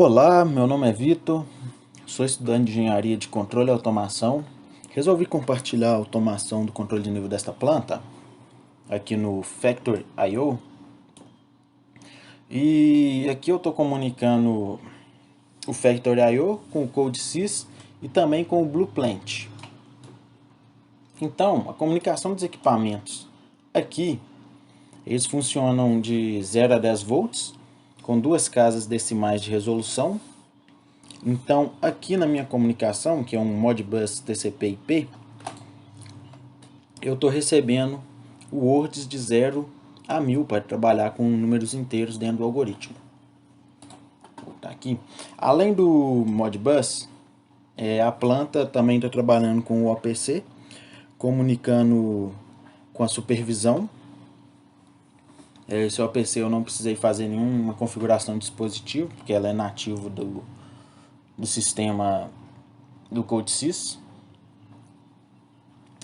Olá, meu nome é Vitor, sou estudante de engenharia de controle e automação. Resolvi compartilhar a automação do controle de nível desta planta aqui no Factory.io. E aqui eu estou comunicando o Factory.io com o CodeSys e também com o Blueplant. Então, a comunicação dos equipamentos aqui, eles funcionam de 0 a 10 volts, com duas casas decimais de resolução. Então, aqui na minha comunicação, que é um Modbus TCP/IP, eu estou recebendo words de 0 a 1000 para trabalhar com números inteiros dentro do algoritmo. Vou botar aqui. Além do Modbus, a planta também está trabalhando com o OPC, comunicando com a supervisão. Esse OPC eu não precisei fazer nenhuma configuração de dispositivo, porque ela é nativo do sistema do CodeSys.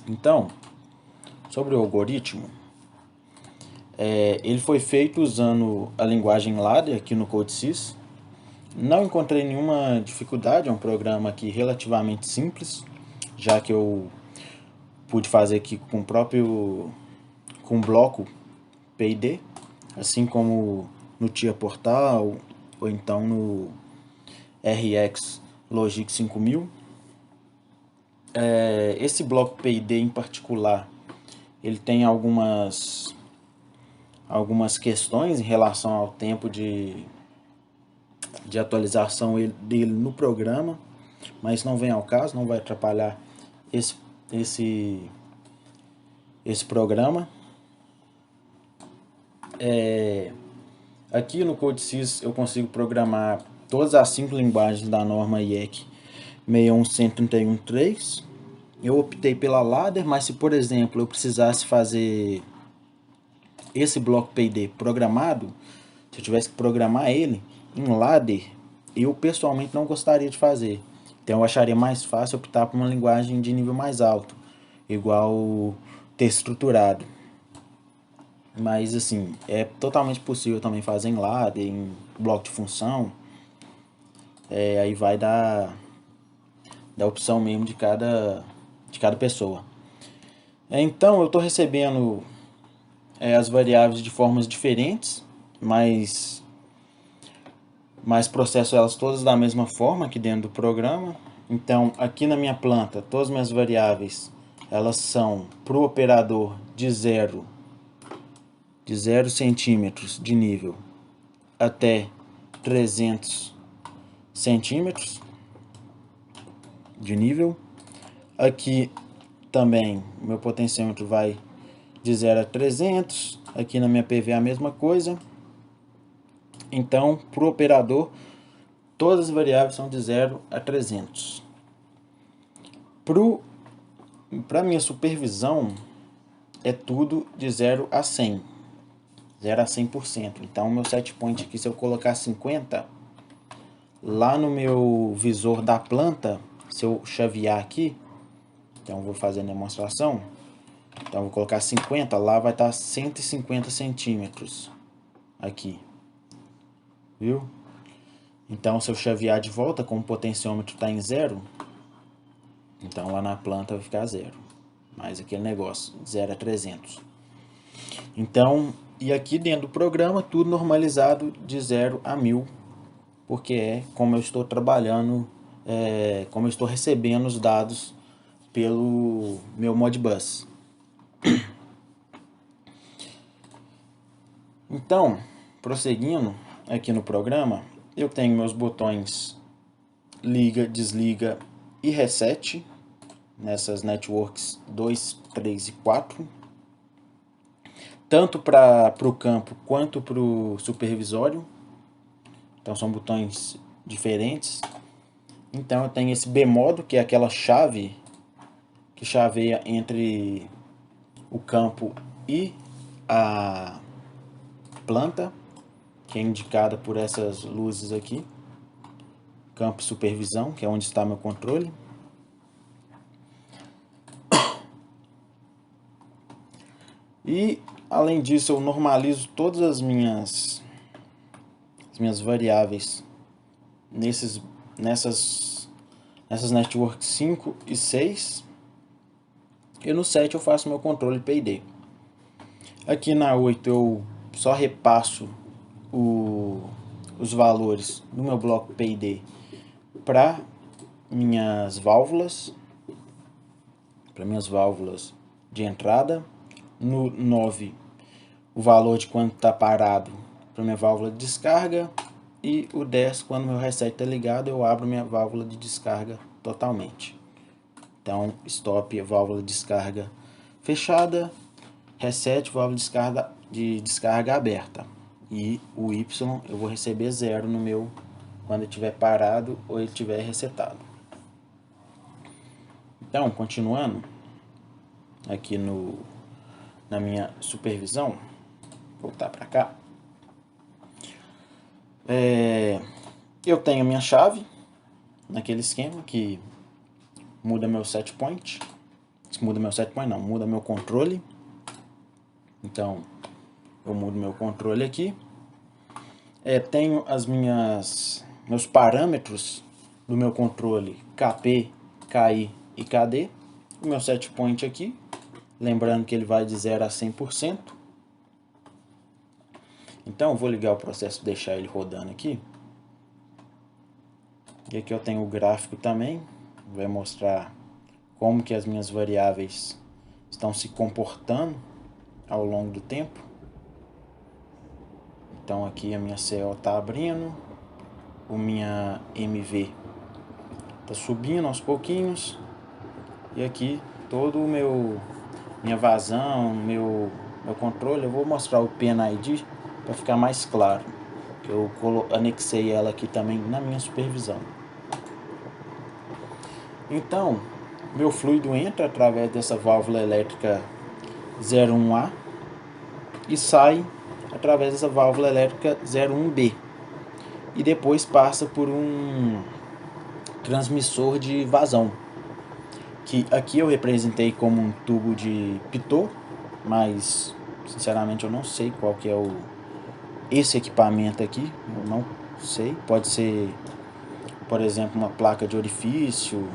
Então, sobre o algoritmo, ele foi feito usando a linguagem ladder aqui no CodeSys. Não encontrei nenhuma dificuldade, é um programa aqui relativamente simples, já que eu pude fazer aqui com o próprio bloco PID, assim como no TIA Portal ou então no RX Logic 5000. Esse bloco PID em particular, ele tem algumas questões em relação ao tempo de atualização dele no programa, mas não vem ao caso, não vai atrapalhar esse programa. Aqui no CodeSys eu consigo programar todas as 5 linguagens da norma IEC 61131.3. Eu optei pela ladder, mas se por exemplo eu precisasse fazer esse bloco PID programado, se eu tivesse que programar ele em ladder, eu pessoalmente não gostaria de fazer. Então eu acharia mais fácil optar por uma linguagem de nível mais alto, igual texto estruturado. Mas assim, é totalmente possível também fazer em ladder, em bloco de função. Aí vai da opção mesmo de cada pessoa. Então eu estou recebendo as variáveis de formas diferentes, mas processo elas todas da mesma forma aqui dentro do programa. Então aqui na minha planta, todas as minhas variáveis elas são para o operador de 0 centímetros de nível até 300 centímetros de nível. Aqui também meu potenciômetro vai de 0 a 300. Aqui na minha PV a mesma coisa. Então, para o operador, todas as variáveis são de 0 a 300. Para minha supervisão, é tudo de 0 a 100. 0 a 100%. Então, meu set point aqui, se eu colocar 50, lá no meu visor da planta, se eu chavear aqui, então vou fazer a demonstração. Então, vou colocar 50, lá vai estar 150 centímetros aqui. Viu? Então, se eu chavear de volta, como o potenciômetro está em 0, então lá na planta vai ficar 0. Mas aquele negócio, 0 a 300. Então, e aqui dentro do programa, tudo normalizado de 0 a 1000, porque é como eu estou trabalhando, como eu estou recebendo os dados pelo meu Modbus. Então, prosseguindo aqui no programa, eu tenho meus botões liga, desliga e reset nessas networks 2, 3 e 4, tanto para o campo quanto para o supervisório. Então são botões diferentes. Então eu tenho esse bmodo, que é aquela chave que chaveia entre o campo e a planta, que é indicada por essas luzes aqui. Campo supervisão, que é onde está meu controle. E além disso, eu normalizo todas as minhas variáveis nessas networks 5 e 6. E no 7 eu faço meu controle P&D. Aqui na 8 eu só repasso os valores do meu bloco P&D para minhas válvulas de entrada. No 9, o valor de quando está parado para minha válvula de descarga. E o 10, quando meu reset está ligado, eu abro minha válvula de descarga totalmente. Então, stop, válvula de descarga fechada, reset, válvula de descarga aberta. E o Y eu vou receber 0 no meu, quando ele estiver parado ou ele estiver resetado. Então, continuando aqui na minha supervisão, voltar para cá. Eu tenho a minha chave naquele esquema que muda meu set point. Muda meu controle. Então, eu mudo meu controle aqui. Tenho meus parâmetros do meu controle KP, KI e KD. O meu set point aqui, lembrando que ele vai de 0 a 100%. Então, eu vou ligar o processo e deixar ele rodando aqui. E aqui eu tenho o gráfico também, vai mostrar como que as minhas variáveis estão se comportando ao longo do tempo. Então aqui a minha CO está abrindo, o minha MV está subindo aos pouquinhos, e aqui todo o minha vazão, meu controle, eu vou mostrar o PNID para ficar mais claro, que eu anexei ela aqui também na minha supervisão. Então, meu fluido entra através dessa válvula elétrica 01A e sai através dessa válvula elétrica 01B. E depois passa por um transmissor de vazão, que aqui eu representei como um tubo de pitot, mas sinceramente eu não sei qual que é esse equipamento aqui, eu não sei, pode ser, por exemplo, uma placa de orifício,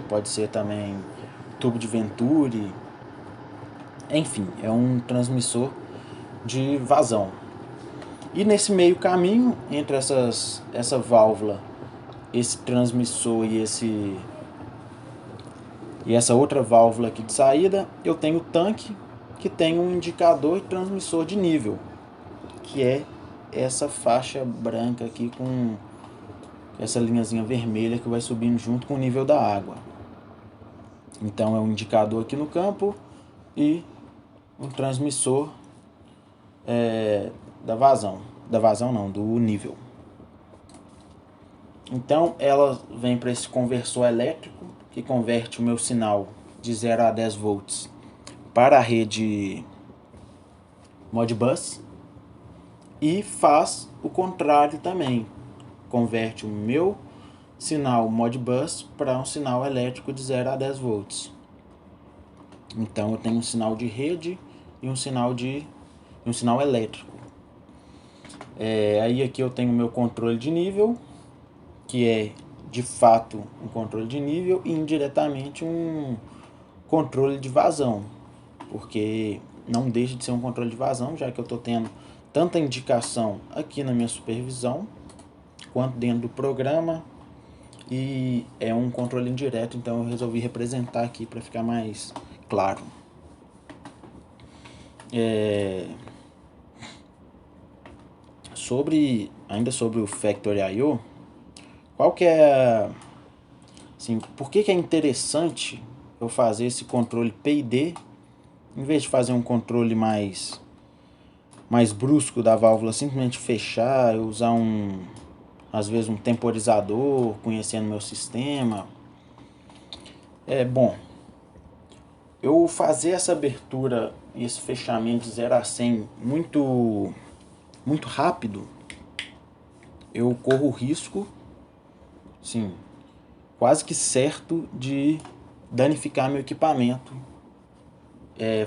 pode ser também tubo de Venturi, enfim, é um transmissor de vazão. E nesse meio caminho, entre essa válvula, esse transmissor e essa outra válvula aqui de saída, eu tenho o tanque que tem um indicador e transmissor de nível, que é essa faixa branca aqui com essa linhazinha vermelha que vai subindo junto com o nível da água. Então é um indicador aqui no campo e um transmissor do nível. Então ela vem para esse conversor elétrico que converte o meu sinal de 0 a 10 volts para a rede Modbus e faz o contrário também, converte o meu sinal Modbus para um sinal elétrico de 0 a 10 volts. Então eu tenho um sinal de rede e um sinal elétrico. Aí aqui eu tenho o meu controle de nível, que é de fato um controle de nível e indiretamente um controle de vazão, porque não deixa de ser um controle de vazão, já que eu estou tendo tanta indicação aqui na minha supervisão quanto dentro do programa, e é um controle indireto, então eu resolvi representar aqui para ficar mais claro. Ainda sobre o Factory I/O, qual que é, assim, por que é interessante eu fazer esse controle P&D em vez de fazer um controle mais brusco da válvula, simplesmente fechar, eu usar às vezes um temporizador, conhecendo meu sistema. Bom, eu fazer essa abertura e esse fechamento de 0 a 100 muito rápido, eu corro o risco, sim, quase que certo, de danificar meu equipamento,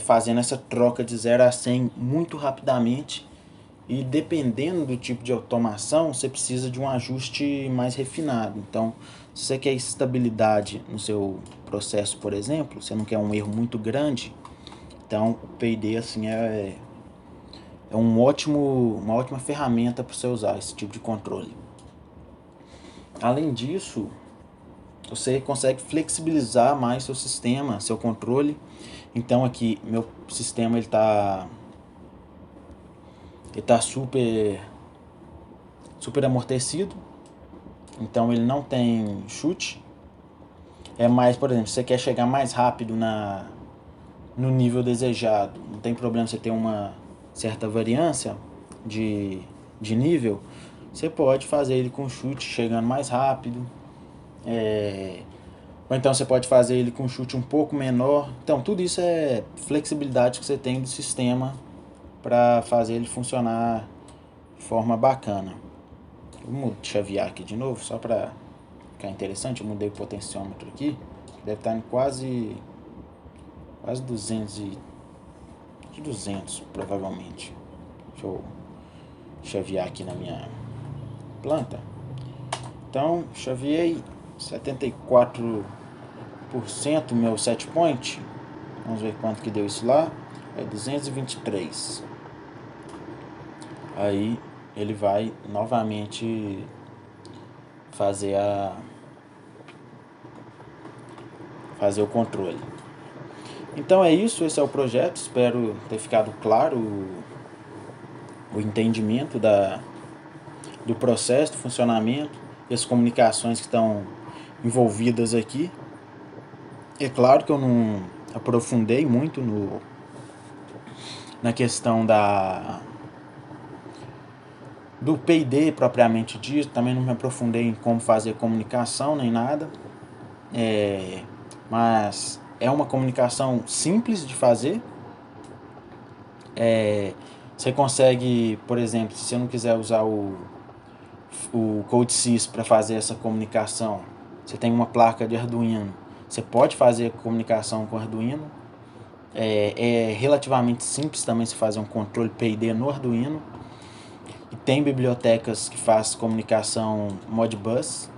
fazendo essa troca de 0 a 100 muito rapidamente E dependendo do tipo de automação, você precisa de um ajuste mais refinado. Então, se você quer estabilidade no seu processo, por exemplo, você não quer um erro muito grande, então o PID assim, é uma ótima ferramenta para você usar esse tipo de controle. Além disso, você consegue flexibilizar mais seu sistema, seu controle. Então aqui, meu sistema ele tá super amortecido. Então ele não tem chute. É mais, por exemplo, se você quer chegar mais rápido no nível desejado, não tem problema você ter uma certa variância de nível, você pode fazer ele com chute chegando mais rápido. Ou então você pode fazer ele com chute um pouco menor. Então tudo isso é flexibilidade que você tem do sistema para fazer ele funcionar de forma bacana. Vamos chavear aqui de novo, só para ficar interessante. Eu mudei o potenciômetro aqui, deve estar em quase 200 provavelmente. Deixa eu chavear aqui na minha planta. Então, chaveei 74% meu set point. Vamos ver quanto que deu isso lá. É 223. Aí ele vai novamente fazer o controle. Então é isso, esse é o projeto. Espero ter ficado claro o entendimento do processo, do funcionamento, as comunicações que estão envolvidas aqui. É claro que eu não aprofundei muito na questão do P&D propriamente dito, também não me aprofundei em como fazer comunicação nem nada, mas é uma comunicação simples de fazer. Você consegue, por exemplo, se você não quiser usar o CodeSys para fazer essa comunicação, você tem uma placa de Arduino, você pode fazer comunicação com Arduino. É relativamente simples também se fazer um controle P&D no Arduino. E tem bibliotecas que fazem comunicação Modbus.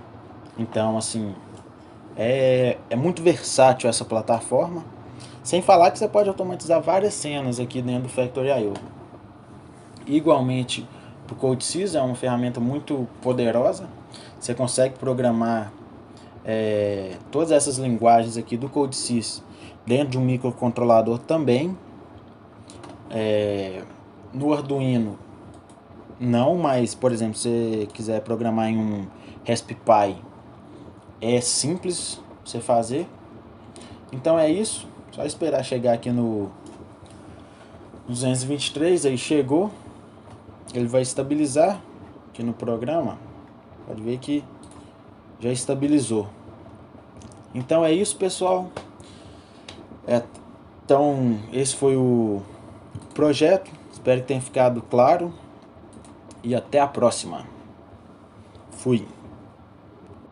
Então, assim, é muito versátil essa plataforma. Sem falar que você pode automatizar várias cenas aqui dentro do Factory.io. Igualmente, o CodeSys é uma ferramenta muito poderosa. Você consegue programar todas essas linguagens aqui do CodeSys dentro de um microcontrolador também. No Arduino não, mas por exemplo, se você quiser programar em um Raspberry Pi, é simples você fazer. Então é isso, só esperar chegar aqui no 223, aí chegou. Ele vai estabilizar aqui no programa. Pode ver que já estabilizou. Então é isso, pessoal. Então esse foi o projeto. Espero que tenha ficado claro. E até a próxima. Fui.